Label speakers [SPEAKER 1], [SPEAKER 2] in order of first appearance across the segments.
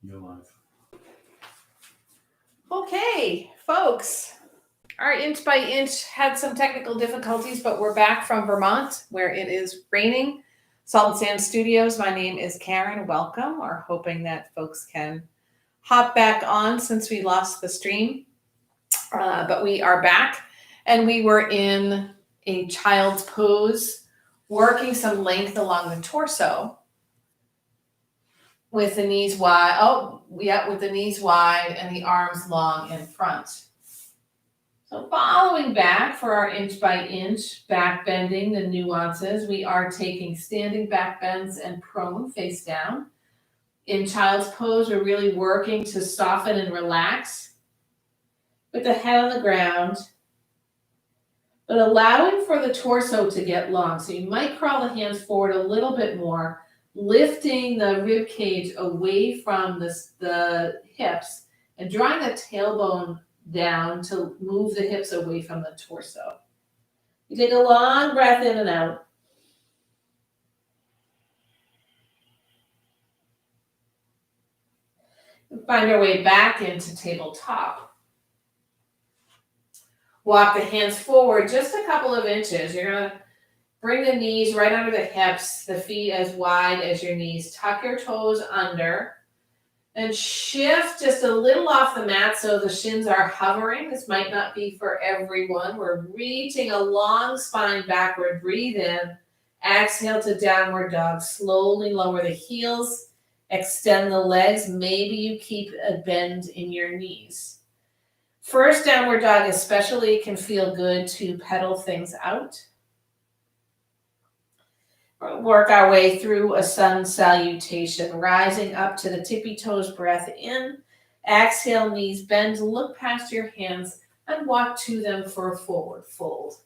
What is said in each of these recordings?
[SPEAKER 1] You're live.
[SPEAKER 2] Okay, folks. Our inch by inch had some technical difficulties, but we're back from Vermont where it is raining. Salt and Sand Studios. My name is Karen. Welcome. We're hoping that folks can hop back on since we lost the stream. But we are back, and we were in a child's pose, working some length along the torso with the knees wide. With the knees wide and the arms long in front. So following back for our inch by inch, back bending, the nuances, we are taking standing back bends and prone face down. In child's pose, we're really working to soften and relax with the head on the ground, but allowing for the torso to get long. So you might crawl the hands forward a little bit more, lifting the rib cage away from the hips and drawing the tailbone down to move the hips away from the torso. You take a long breath in and out. And find our way back into tabletop. Walk the hands forward just a couple of inches. You're going to bring the knees right under the hips, the feet as wide as your knees. Tuck your toes under and shift just a little off the mat so the shins are hovering. This might not be for everyone. We're reaching a long spine backward. Breathe in. Exhale to downward dog. Slowly lower the heels. Extend the legs. Maybe you keep a bend in your knees. First downward dog especially can feel good to pedal things out. Work our way through a sun salutation, rising up to the tippy toes, breath in. Exhale, knees bend, look past your hands and walk to them for a forward fold.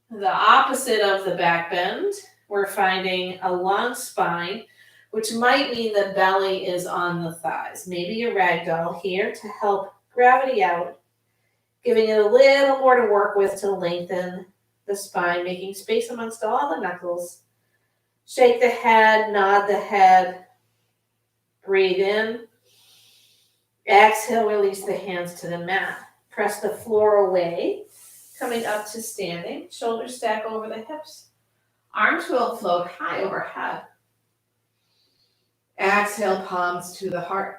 [SPEAKER 2] The opposite of the back bend, we're finding a long spine, which might mean the belly is on the thighs. Maybe a ragdoll here to help gravity out, giving it a little more to work with to lengthen the spine, making space amongst all the knuckles. Shake the head, nod the head. Breathe in. Exhale, release the hands to the mat. Press the floor away, coming up to standing. Shoulders stack over the hips. Arms will float high overhead. Exhale, palms to the heart.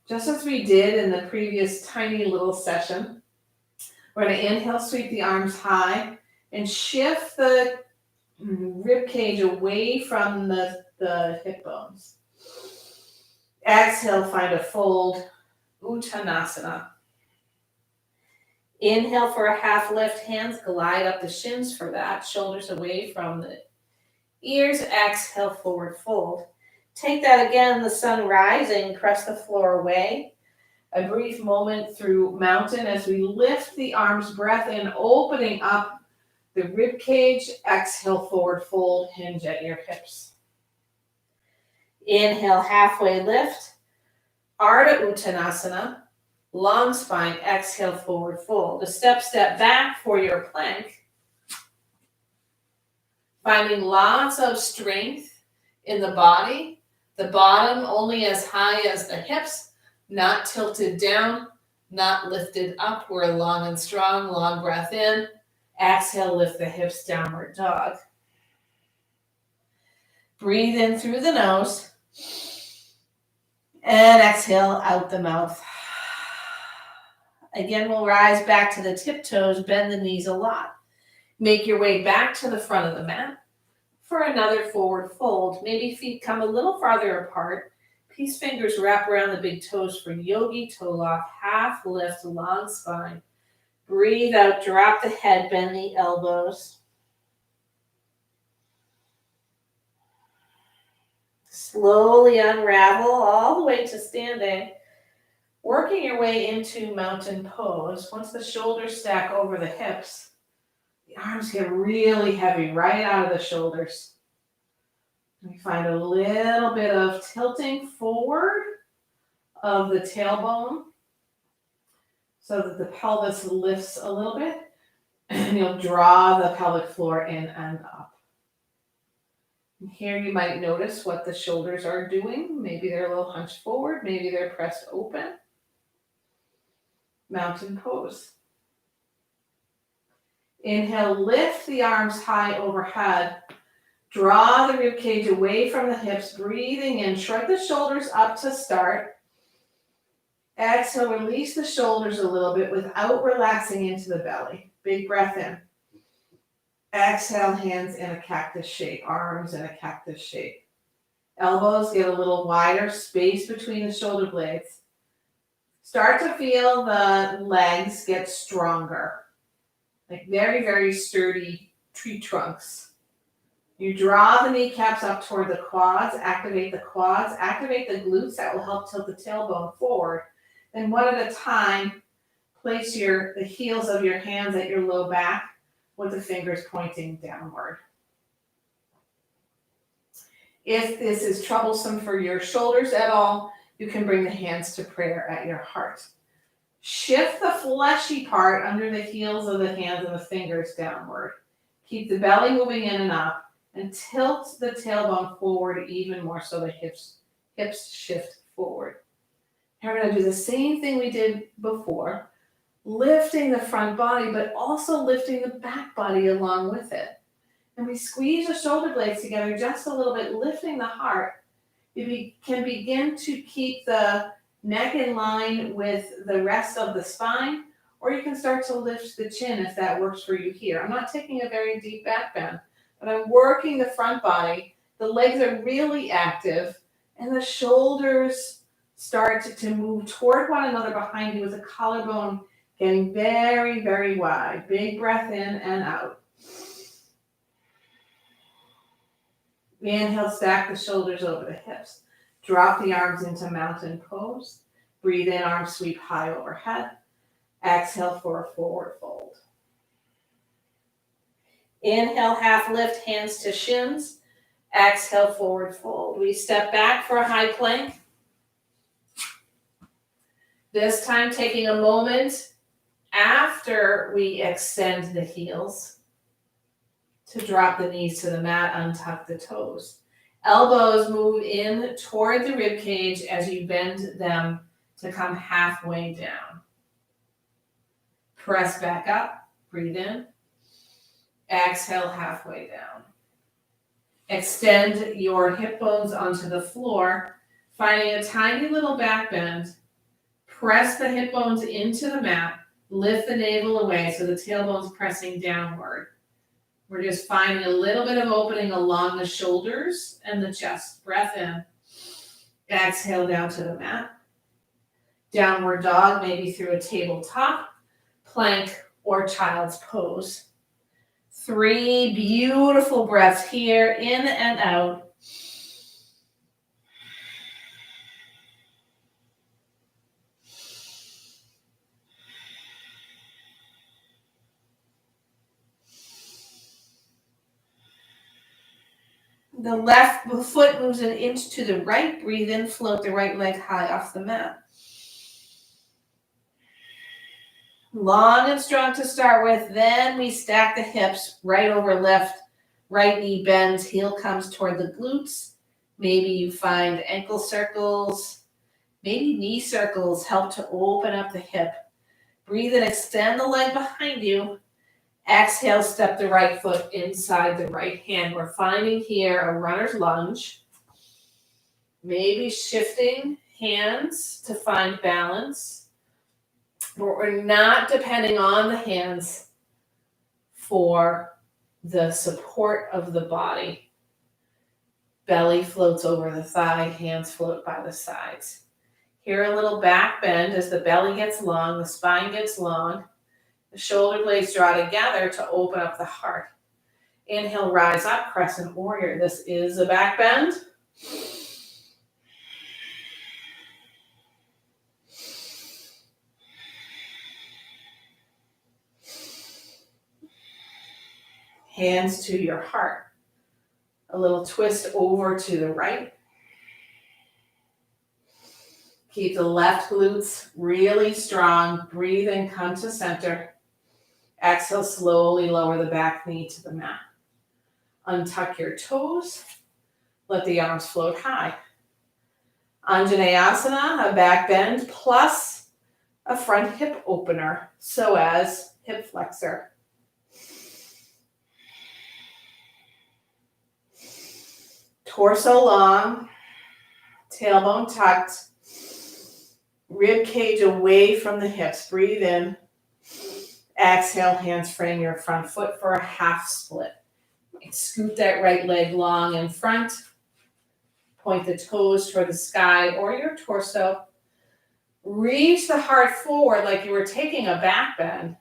[SPEAKER 2] Just as we did in the previous tiny little session, we're going to inhale, sweep the arms high, and shift the rib cage away from the hip bones. Exhale, find a fold, Uttanasana. Inhale for a half lift, hands glide up the shins for that, shoulders away from the ears. Exhale, forward fold. Take that again, the sun rising, press the floor away. A brief moment through mountain as we lift the arms, breath in, opening up the rib cage. Exhale, forward fold, hinge at your hips. Inhale, halfway lift. Ardahana, long spine. Exhale, forward fold. A step back for your plank. Finding lots of strength in the body. The bottom only as high as the hips. Not tilted down, not lifted up. We're long and strong. Long breath in. Exhale, lift the hips, downward dog. Breathe in through the nose. And exhale out the mouth. Again, we'll rise back to the tiptoes, bend the knees a lot. Make your way back to the front of the mat for another forward fold. Maybe feet come a little farther apart. Peace fingers wrap around the big toes for yogi toe lock, half lift, long spine. Breathe out, drop the head, bend the elbows. Slowly unravel all the way to standing. Working your way into mountain pose. Once the shoulders stack over the hips, the arms get really heavy right out of the shoulders. We find a little bit of tilting forward of the tailbone so that the pelvis lifts a little bit, and you'll draw the pelvic floor in and up. Here you might notice what the shoulders are doing. Maybe they're a little hunched forward. Maybe they're pressed open. Mountain pose. Inhale, lift the arms high overhead. Draw the rib cage away from the hips. Breathing in, shrug the shoulders up to start. Exhale, release the shoulders a little bit without relaxing into the belly. Big breath in. Exhale, hands in a cactus shape, arms in a cactus shape. Elbows get a little wider, space between the shoulder blades. Start to feel the legs get stronger, like very, very sturdy tree trunks. You draw the kneecaps up toward the quads, activate the glutes. That will help tilt the tailbone forward. Then one at a time, place the heels of your hands at your low back with the fingers pointing downward. If this is troublesome for your shoulders at all, you can bring the hands to prayer at your heart. Shift the fleshy part under the heels of the hands and the fingers downward. Keep the belly moving in and up, and tilt the tailbone forward even more so the hips shift forward. Now we're going to do the same thing we did before, lifting the front body, but also lifting the back body along with it. And we squeeze the shoulder blades together just a little bit, lifting the heart. You can begin to keep the neck in line with the rest of the spine, or you can start to lift the chin if that works for you here. I'm not taking a very deep back bend, but I'm working the front body. The legs are really active, and the shoulders start to move toward one another behind you with the collarbone getting very, very wide. Big breath in and out. Inhale, stack the shoulders over the hips. Drop the arms into mountain pose. Breathe in, arms sweep high overhead. Exhale for a forward fold. Inhale, half lift, hands to shins. Exhale, forward fold. We step back for a high plank. This time taking a moment after we extend the heels to drop the knees to the mat, untuck the toes. Elbows move in toward the rib cage as you bend them to come halfway down. Press back up, breathe in. Exhale, halfway down. Extend your hip bones onto the floor, finding a tiny little back bend. Press the hip bones into the mat, lift the navel away so the tailbone's pressing downward. We're just finding a little bit of opening along the shoulders and the chest. Breath in. Exhale down to the mat. Downward dog, maybe through a tabletop, plank, or child's pose. 3 beautiful breaths here, in and out. The left foot moves an inch to the right. Breathe in, float the right leg high off the mat. Long and strong to start with. Then we stack the hips, right over left. Right knee bends, heel comes toward the glutes. Maybe you find ankle circles. Maybe knee circles help to open up the hip. Breathe in, extend the leg behind you. Exhale, step the right foot inside the right hand. We're finding here a runner's lunge. Maybe shifting hands to find balance. But we're not depending on the hands for the support of the body. Belly floats over the thigh, hands float by the sides. Here a little back bend as the belly gets long, the spine gets long. The shoulder blades draw together to open up the heart. Inhale, rise up, Crescent Warrior. This is a back bend. Hands to your heart. A little twist over to the right. Keep the left glutes really strong. Breathe in, come to center. Exhale, slowly lower the back knee to the mat. Untuck your toes. Let the arms float high. Anjaneyasana, a back bend plus a front hip opener, so as hip flexor. Torso long, tailbone tucked, rib cage away from the hips. Breathe in. Exhale, hands frame your front foot for a half split. Scoot that right leg long in front. Point the toes toward the sky or your torso. Reach the heart forward like you were taking a back bend.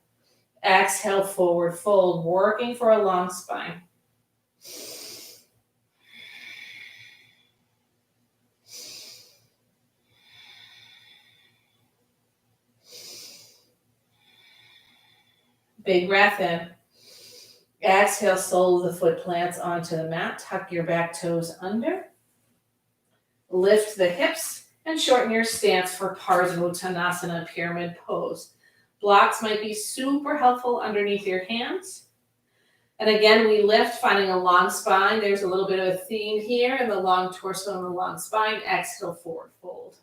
[SPEAKER 2] Exhale, forward fold, working for a long spine. Big breath in. Exhale, sole of the foot plants onto the mat. Tuck your back toes under. Lift the hips and shorten your stance for Parsvottanasana, pyramid pose. Blocks might be super helpful underneath your hands. And again, we lift, finding a long spine. There's a little bit of a theme here in the long torso and the long spine. Exhale, forward fold.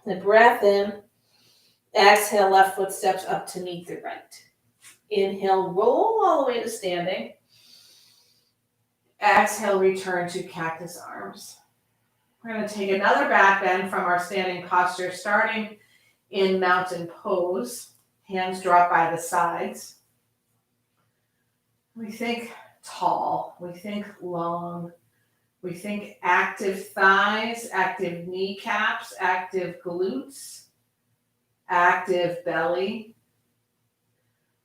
[SPEAKER 2] The breath in. Exhale, left foot steps up to meet the right. Inhale, roll all the way to standing. Exhale, return to cactus arms. We're going to take another back bend from our standing posture, starting in mountain pose. Hands drop by the sides. We think tall. We think long. We think active thighs, active kneecaps, active glutes, active belly.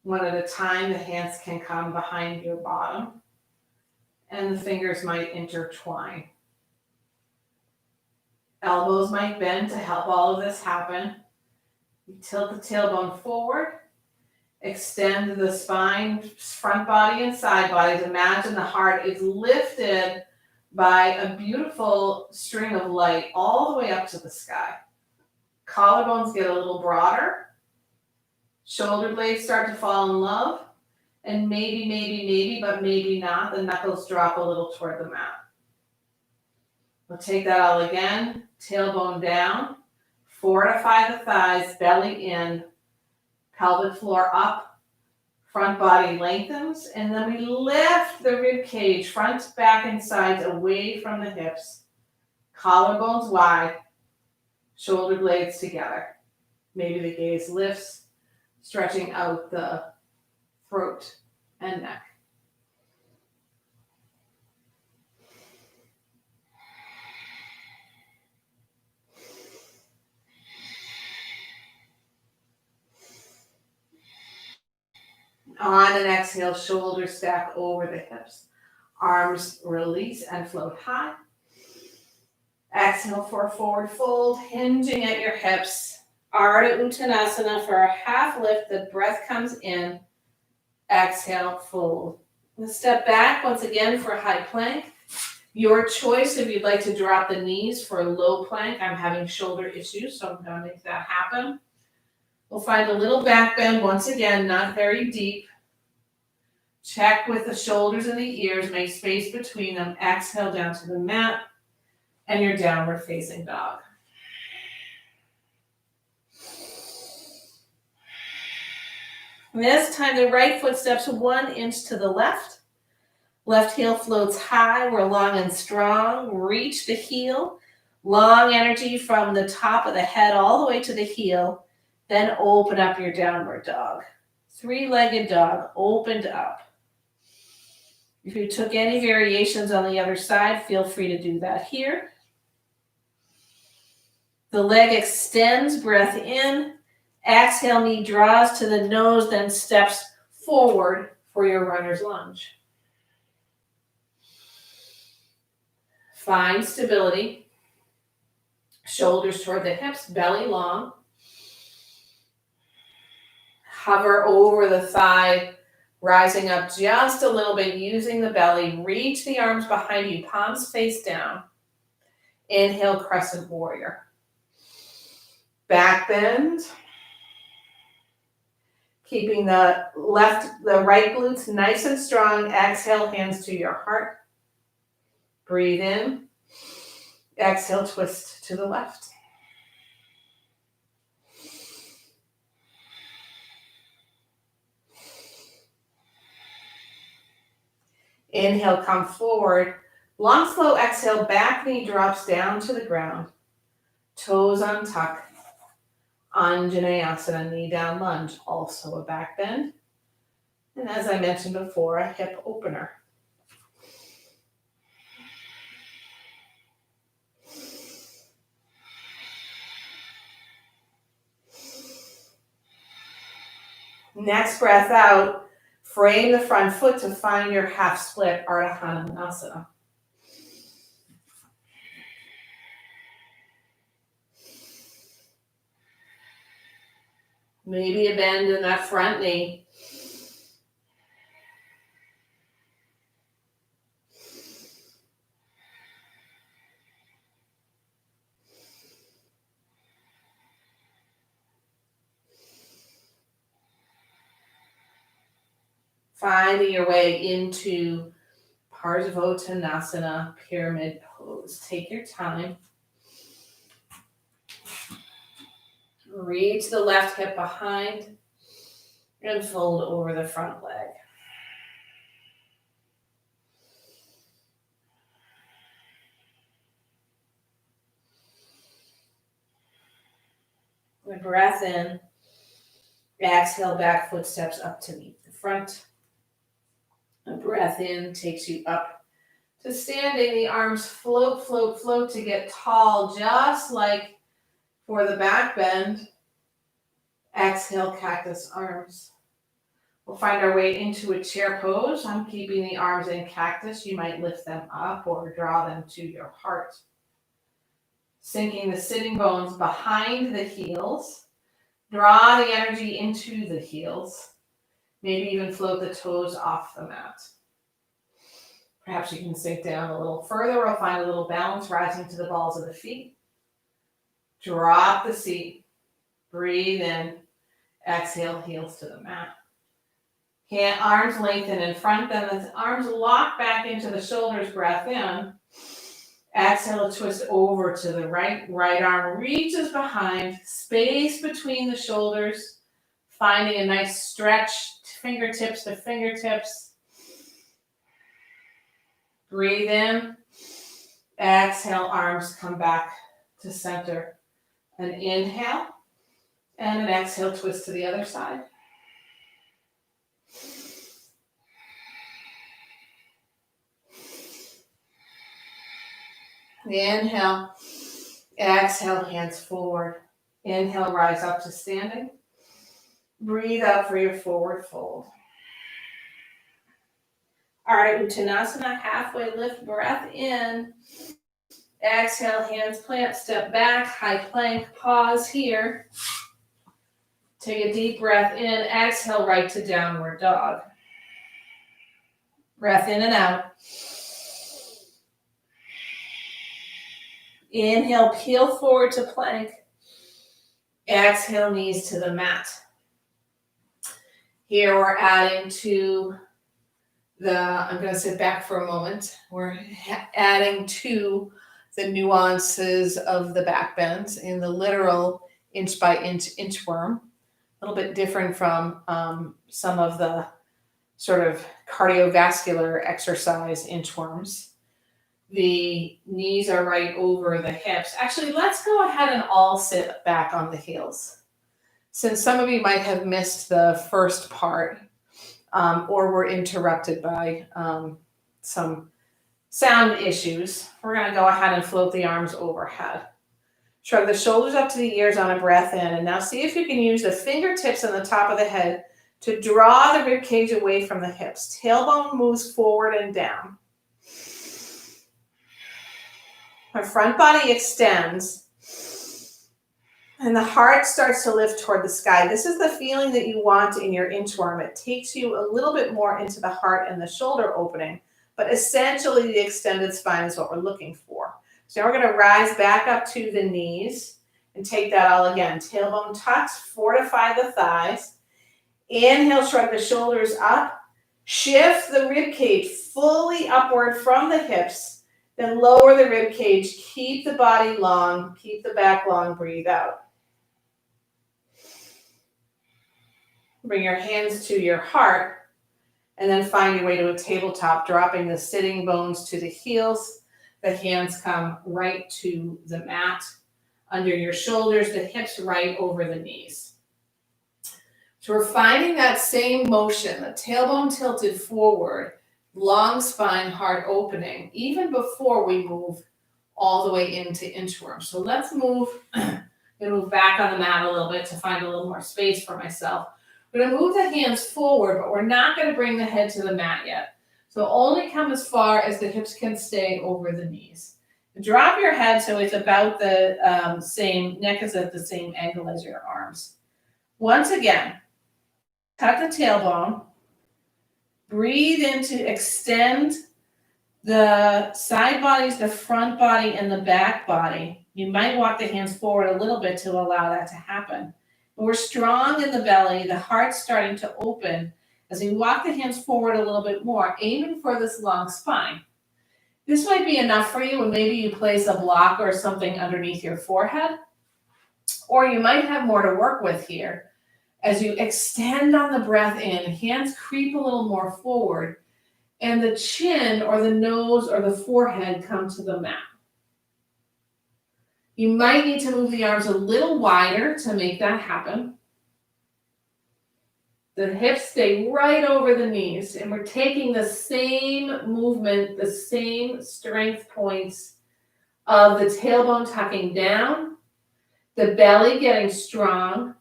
[SPEAKER 2] One at a time, the hands can come behind your bottom, and the fingers might intertwine. Elbows might bend to help all of this happen. You tilt the tailbone forward, extend the spine, front body and side bodies. Imagine the heart is lifted by a beautiful string of light all the way up to the sky. Collarbones get a little broader. Shoulder blades start to fall in love. And maybe, but maybe not, the knuckles drop a little toward the mat. We'll take that all again. Tailbone down. Fortify the thighs, belly in. Pelvic floor up. Front body lengthens, and then we lift the rib cage, front, back, and sides away from the hips. Collarbones wide, shoulder blades together. Maybe the gaze lifts, stretching out the throat and neck. On an exhale, shoulders stack over the hips. Arms release and float high. Exhale for a forward fold, hinging at your hips. Ardahana for a half lift. The breath comes in. Exhale, fold. And step back once again for high plank. Your choice if you'd like to drop the knees for a low plank. I'm having shoulder issues, so I'm going to make that happen. We'll find a little back bend, once again, not very deep. Check with the shoulders and the ears, make space between them. Exhale down to the mat and your downward facing dog. This time the right foot steps 1 inch to the left. Left heel floats high. We're long and strong. Reach the heel. Long energy from the top of the head all the way to the heel. Then open up your downward dog. 3-legged dog, opened up. If you took any variations on the other side, feel free to do that here. The leg extends, breath in. Exhale, knee draws to the nose, then steps forward for your runner's lunge. Find stability. Shoulders toward the hips, belly long. Hover over the thigh, rising up just a little bit, using the belly. Reach the arms behind you, palms face down. Inhale, Crescent Warrior. Back bend. Keeping the right glutes nice and strong. Exhale, hands to your heart. Breathe in. Exhale, twist to the left. Inhale, come forward. Long, slow exhale, back knee drops down to the ground. Toes untuck. Anjaneyasana, knee down lunge, also a back bend. And as I mentioned before, a hip opener. Next breath out, frame the front foot to find your half split Ardahana. Maybe a bend in that front knee. Finding your way into Parsvottanasana, pyramid pose. Take your time. Reach the left hip behind and fold over the front leg. A breath in. Exhale, back foot steps up to meet the front. A breath in takes you up to standing. The arms float, float, float to get tall, just like for the back bend. Exhale, cactus arms. We'll find our way into a chair pose. I'm keeping the arms in cactus. You might lift them up or draw them to your heart. Sinking the sitting bones behind the heels. Draw the energy into the heels. Maybe even float the toes off the mat. Perhaps you can sink down a little further or find a little balance rising to the balls of the feet. Drop the seat. Breathe in. Exhale, heels to the mat. Arms lengthen in front, then the arms lock back into the shoulders, breath in. Exhale, twist over to the right. Right arm reaches behind, space between the shoulders, finding a nice stretch, fingertips to fingertips. Breathe in. Exhale, arms come back to center. An inhale and an exhale, twist to the other side. Inhale, exhale, hands forward. Inhale, rise up to standing. Breathe out for your forward fold. All right, Uttanasana, halfway lift, breath in. Exhale, hands plant, step back, high plank, pause here. Take a deep breath in, exhale, right to downward dog. Breath in and out. Inhale, peel forward to plank. Exhale, knees to the mat. Here we're adding to I'm going to sit back for a moment. We're adding to the nuances of the back bends in the literal inch by inch inchworm. A little bit different from some of the sort of cardiovascular exercise inchworms. The knees are right over the hips. Actually, let's go ahead and all sit back on the heels. Since some of you might have missed the first part or were interrupted by some sound issues, we're going to go ahead and float the arms overhead. Shrug the shoulders up to the ears on a breath in. And now see if you can use the fingertips on the top of the head to draw the rib cage away from the hips. Tailbone moves forward and down. Our front body extends. And the heart starts to lift toward the sky. This is the feeling that you want in your inchworm. It takes you a little bit more into the heart and the shoulder opening. But essentially, the extended spine is what we're looking for. So now we're going to rise back up to the knees. And take that all again. Tailbone tucks, fortify the thighs. Inhale, shrug the shoulders up. Shift the rib cage fully upward from the hips. Then lower the rib cage. Keep the body long. Keep the back long. Breathe out. Bring your hands to your heart. And then find your way to a tabletop, dropping the sitting bones to the heels. The hands come right to the mat. Under your shoulders, the hips right over the knees. So we're finding that same motion, the tailbone tilted forward, long spine, heart opening, even before we move all the way into inchworm. So let's move, I'm going to move back on the mat a little bit to find a little more space for myself. We're going to move the hands forward, but we're not going to bring the head to the mat yet. So only come as far as the hips can stay over the knees. Drop your head so it's about the same, neck is at the same angle as your arms. Once again, tuck the tailbone. Breathe in to extend the side bodies, the front body, and the back body. You might walk the hands forward a little bit to allow that to happen. We're strong in the belly, the heart's starting to open. As we walk the hands forward a little bit more, aiming for this long spine. This might be enough for you, and maybe you place a block or something underneath your forehead. Or you might have more to work with here. As you extend on the breath in, hands creep a little more forward, and the chin or the nose or the forehead come to the mat. You might need to move the arms a little wider to make that happen. The hips stay right over the knees, and we're taking the same movement, the same strength points of the tailbone tucking down, the belly getting strong,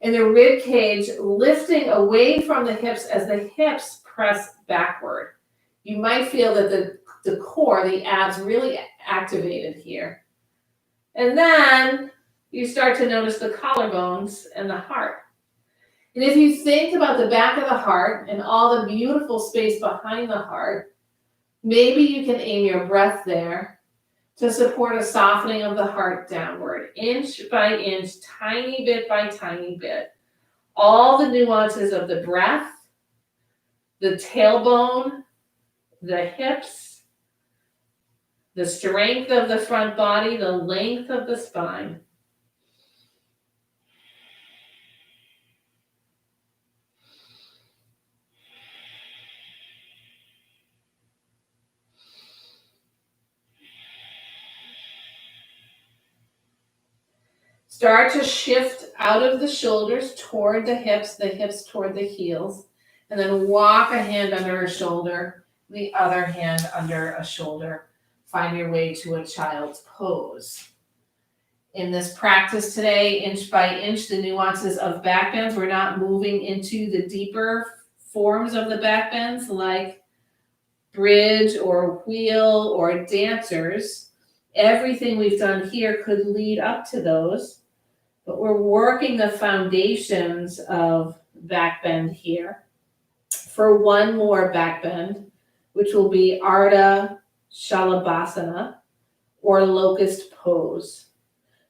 [SPEAKER 2] and the rib cage lifting away from the hips as the hips press backward. You might feel that the core, the abs really activated here. And then you start to notice the collarbones and the heart. And if you think about the back of the heart and all the beautiful space behind the heart, maybe you can aim your breath there to support a softening of the heart downward, inch by inch, tiny bit by tiny bit. All the nuances of the breath, the tailbone, the hips, the strength of the front body, the length of the spine. Start to shift out of the shoulders toward the hips toward the heels, and then walk a hand under a shoulder, the other hand under a shoulder. Find your way to a child's pose. In this practice today, inch by inch, the nuances of back bends, we're not moving into the deeper forms of the back bends like bridge or wheel or dancers. Everything we've done here could lead up to those, but we're working the foundations of back bend here. For one more back bend, which will be Ardahana or locust pose.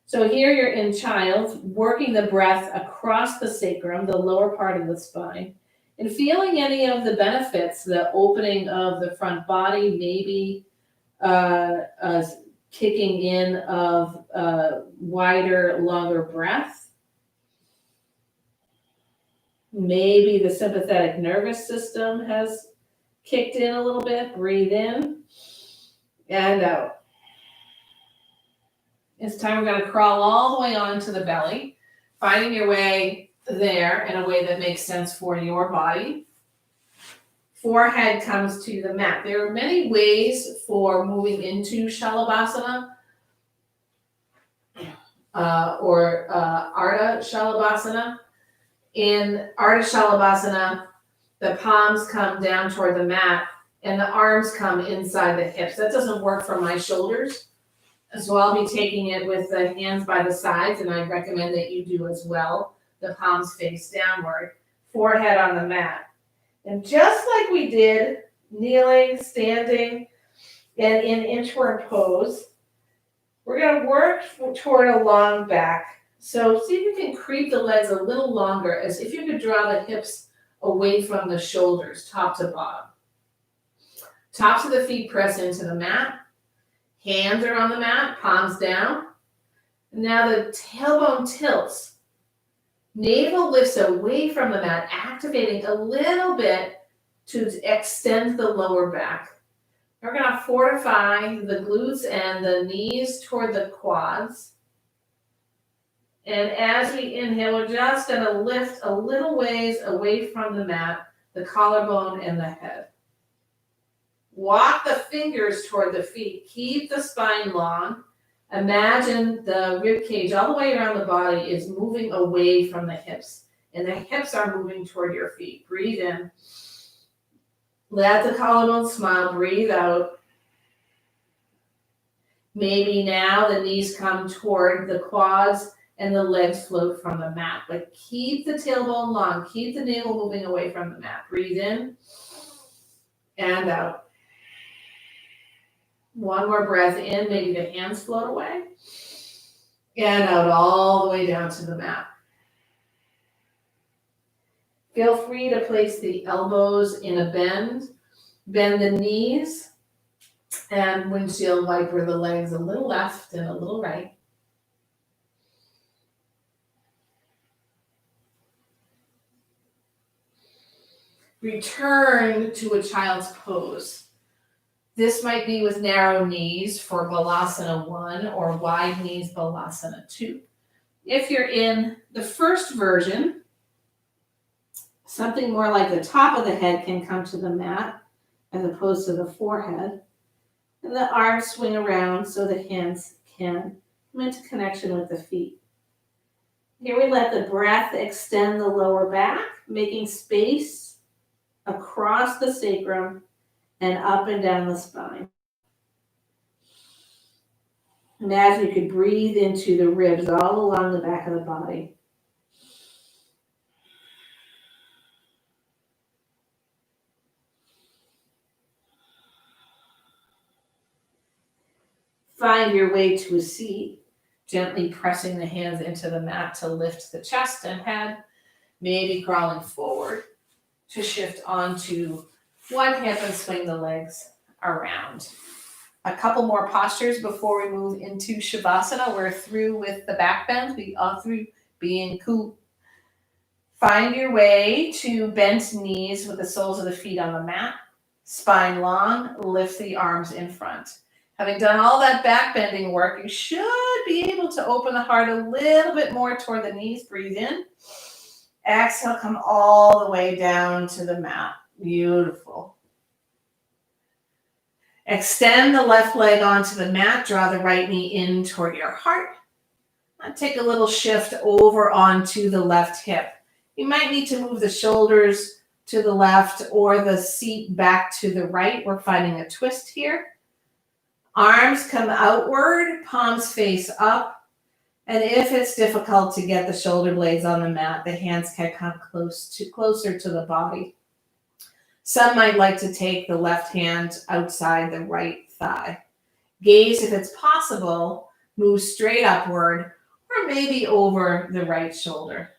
[SPEAKER 2] So here you're in child, working the breath across the sacrum, the lower part of the spine, and feeling any of the benefits, the opening of the front body, maybe kicking in of wider, longer breath. Maybe the sympathetic nervous system has kicked in a little bit. Breathe in and out. This time we're going to crawl all the way onto the belly, finding your way there in a way that makes sense for your body. Forehead comes to the mat. There are many ways for moving into Shalabhasana or Ardha. In Ardha Shalabhasana, the palms come down toward the mat and the arms come inside the hips. That doesn't work for my shoulders. So I'll be taking it with the hands by the sides, and I recommend that you do as well. The palms face downward, forehead on the mat. And just like we did, kneeling, standing, and in inchworm pose, We're going to work toward a long back. So see if you can creep the legs a little longer, as if you could draw the hips away from the shoulders, top to bottom. Tops of the feet press into the mat. Hands are on the mat, palms down. Now the tailbone tilts. Navel lifts away from the mat, activating a little bit to extend the lower back. We're going to fortify the glutes and the knees toward the quads. And as we inhale, we're just going to lift a little ways away from the mat, the collarbone and the head. Walk the fingers toward the feet. Keep the spine long. Imagine the rib cage all the way around the body is moving away from the hips, and the hips are moving toward your feet. Breathe in. Let the collarbone smile. Breathe out. Maybe now the knees come toward the quads and the legs float from the mat. But keep the tailbone long. Keep the navel moving away from the mat. Breathe in and out. One more breath in. Maybe the hands float away. And out all the way down to the mat. Feel free to place the elbows in a bend. Bend the knees. And windshield wiper the legs a little left and a little right. Return to a child's pose. This might be with narrow knees for Balasana 1 or wide knees Balasana 2. If you're in the first version, something more like the top of the head can come to the mat as opposed to the forehead. And the arms swing around so the hands can come into connection with the feet. Here we let the breath extend the lower back, making space across the sacrum and up and down the spine. Imagine you could breathe into the ribs all along the back of the body. Find your way to a seat, gently pressing the hands into the mat to lift the chest and head, maybe crawling forward to shift onto one hip and swing the legs around. A couple more postures before we move into Shavasana. We're through with the back bend. We are through being cool. Find your way to bent knees with the soles of the feet on the mat. Spine long, lift the arms in front. Having done all that back bending work, you should be able to open the heart a little bit more toward the knees. Breathe in. Exhale, come all the way down to the mat. Beautiful. Extend the left leg onto the mat. Draw the right knee in toward your heart. And take a little shift over onto the left hip. You might need to move the shoulders to the left or the seat back to the right. We're finding a twist here. Arms come outward, palms face up. And if it's difficult to get the shoulder blades on the mat, the hands can come closer to the body. Some might like to take the left hand outside the right thigh. Gaze, if it's possible, move straight upward or maybe over the right shoulder.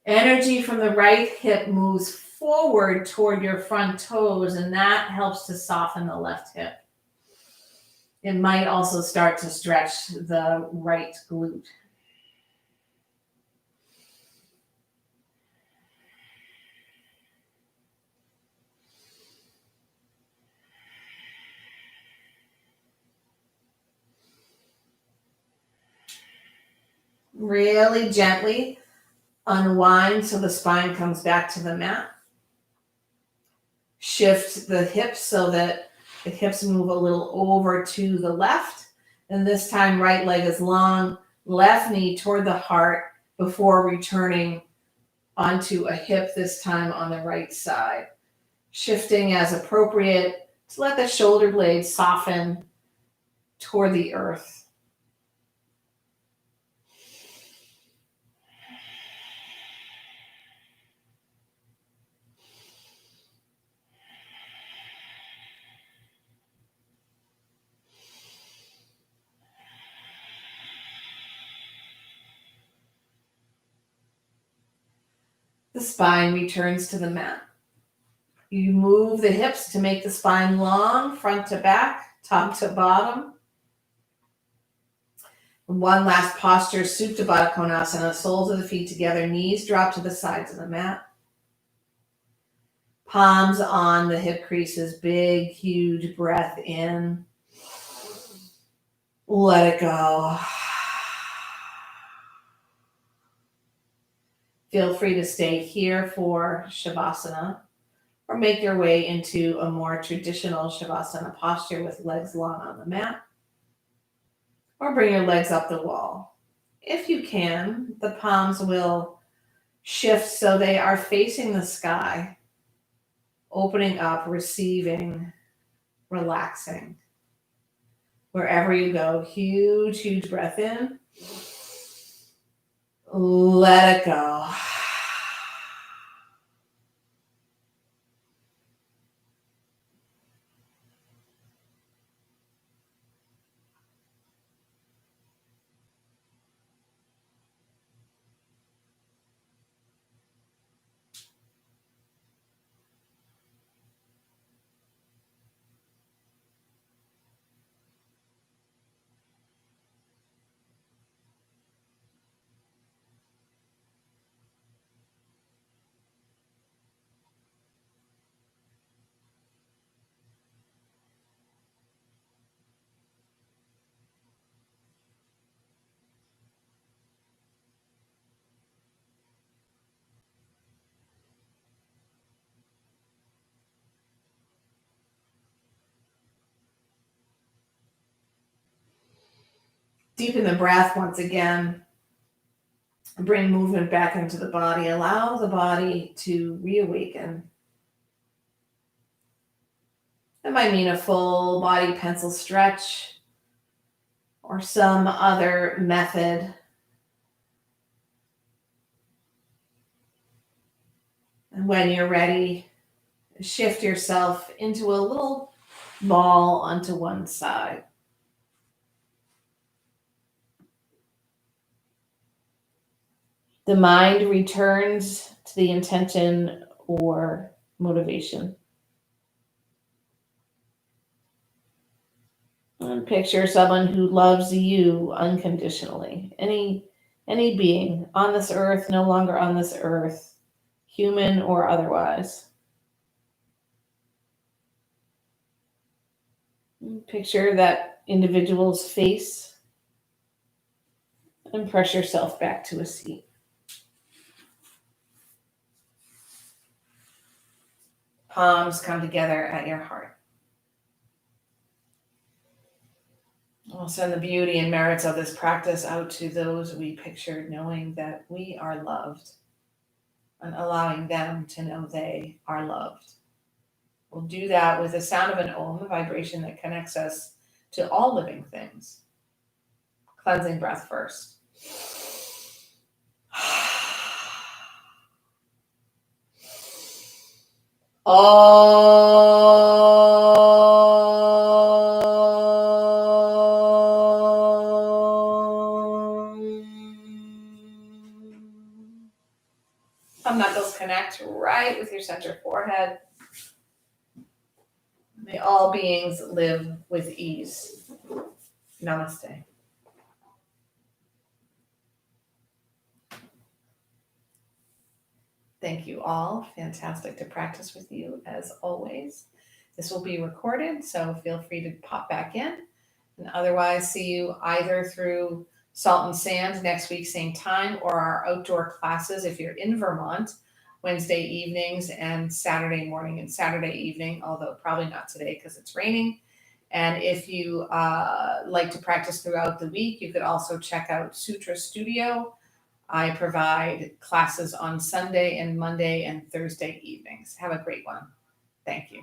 [SPEAKER 2] Energy from the right hip moves forward toward your front toes, and that helps to soften the left hip. It might also start to stretch the right glute. Really gently unwind so the spine comes back to the mat. Shift the hips so that the hips move a little over to the left. And this time, right leg is long, left knee toward the heart before returning onto a hip, this time on the right side. Shifting as appropriate to let the shoulder blades soften toward the earth. spine returns to the mat. You move the hips to make the spine long, front to back, top to bottom. One last posture, Supta Baddha Konasana, soles of the feet together, knees drop to the sides of the mat. Palms on the hip creases, big, huge breath in. Let it go. Feel free to stay here for Shavasana or make your way into a more traditional Shavasana posture with legs long on the mat, or bring your legs up the wall. If you can, the palms will shift so they are facing the sky, opening up, receiving, relaxing. Wherever you go, huge, huge breath in. Let it go. Deepen the breath once again. Bring movement back into the body. Allow the body to reawaken. That might mean a full body pencil stretch or some other method. And when you're ready, shift yourself into a little ball onto one side. The mind returns to the intention or motivation. And picture someone who loves you unconditionally. Any being on this earth, no longer on this earth, human or otherwise. Picture that individual's face and press yourself back to a seat. Palms come together at your heart. I'll send the beauty and merits of this practice out to those we pictured, knowing that we are loved and allowing them to know they are loved. We'll do that with the sound of an Om, a vibration that connects us to all living things. Cleansing breath first. Thumb knuckles connect right with your center forehead. May all beings live with ease. Namaste. Thank you all. Fantastic to practice with you as always. This will be recorded, so feel free to pop back in. And otherwise, see you either through Salt and Sand next week, same time, or our outdoor classes if you're in Vermont, Wednesday evenings and Saturday morning and Saturday evening, although probably not today because it's raining. And if you like to practice throughout the week, you could also check out Sutra Studio. I provide classes on Sunday and Monday and Thursday evenings. Have a great one. Thank you.